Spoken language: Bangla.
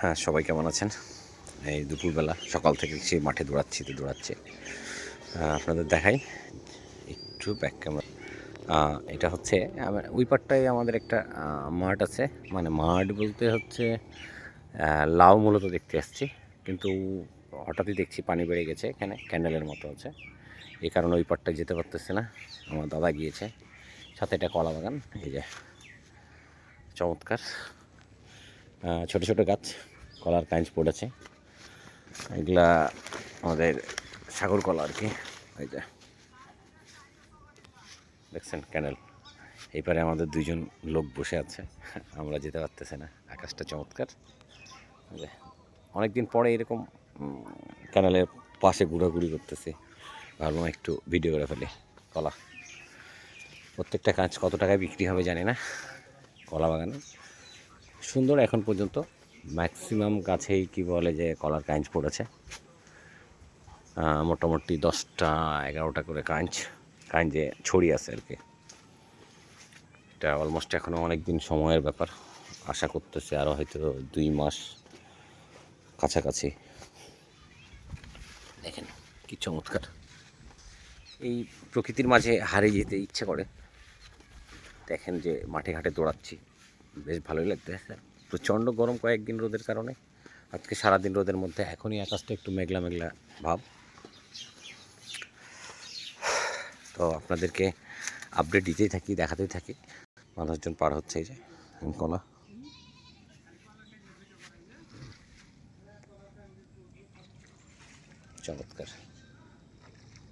হ্যাঁ, সবাই কেমন আছেন? এই দুপুরবেলা সকাল থেকে সেই মাঠে দৌড়াচ্ছি। আপনাদের দেখাই একটু ব্যাক ক্যামেরা। এটা হচ্ছে ওই পারটায় আমাদের একটা মাঠ আছে। মানে মাঠ বলতে হচ্ছে লাউ মূলত দেখতে আসছি, কিন্তু হঠাৎই দেখছি পানি বেড়ে গেছে, এখানে ক্যান্ডেলের মতো আছে। এই কারণে ওই পারটায় যেতে পারতেছে না। আমার দাদা গিয়েছে, সাথে এটা কলা বাগান। এই যে চমৎকার ছোট ছোট গাছ, কলার কাঁচ পড়েছে। এগুলা আমাদের সাগর কলা আর কি। এই যে দেখছেন ক্যানেল, এই পারে আমাদের দুইজন লোক বসে আছে, আমরা যেতে পারতেছে না। আকাশটা চমৎকার। অনেকদিন পরে এরকম ক্যানেলের পাশে ঘোরাঘুরি করতেছি, ভাবলাম একটু ভিডিও করে ফেলি। কলা প্রত্যেকটা কাঁচ কত টাকায় বিক্রি হবে জানি না। কলা বাগানে সুন্দর, এখন পর্যন্ত ম্যাক্সিমাম গাছেই কি বলে যে কলার কাঁচ পড়েছে। মোটামুটি 10টা-11টা করে কাঁচে ছড়িয়ে আছে আর কি। এটা অলমোস্ট এখনও অনেক দিন সময়ের ব্যাপার, আশা করতেছি আরও হয়তো 2 মাস কাছাকাছি। দেখেন কি চমৎকার, এই প্রকৃতির মাঝে হারিয়ে যেতে ইচ্ছে করে। দেখেন যে মাঠে ঘাটে দৌড়াচ্ছি, বেশ ভালোই লাগতেছে। প্রচণ্ড গরম কয়েকদিন রোদের কারণে, আজকে সারাদিন রোদের মধ্যে, এখনই আকাশটা একটু মেঘলা মেঘলা ভাব। তো আপনাদেরকে আপডেট দিতেই থাকি, দেখাতেই থাকি। মানুষজন পার হচ্ছে, এই যে কলা। চমৎকার।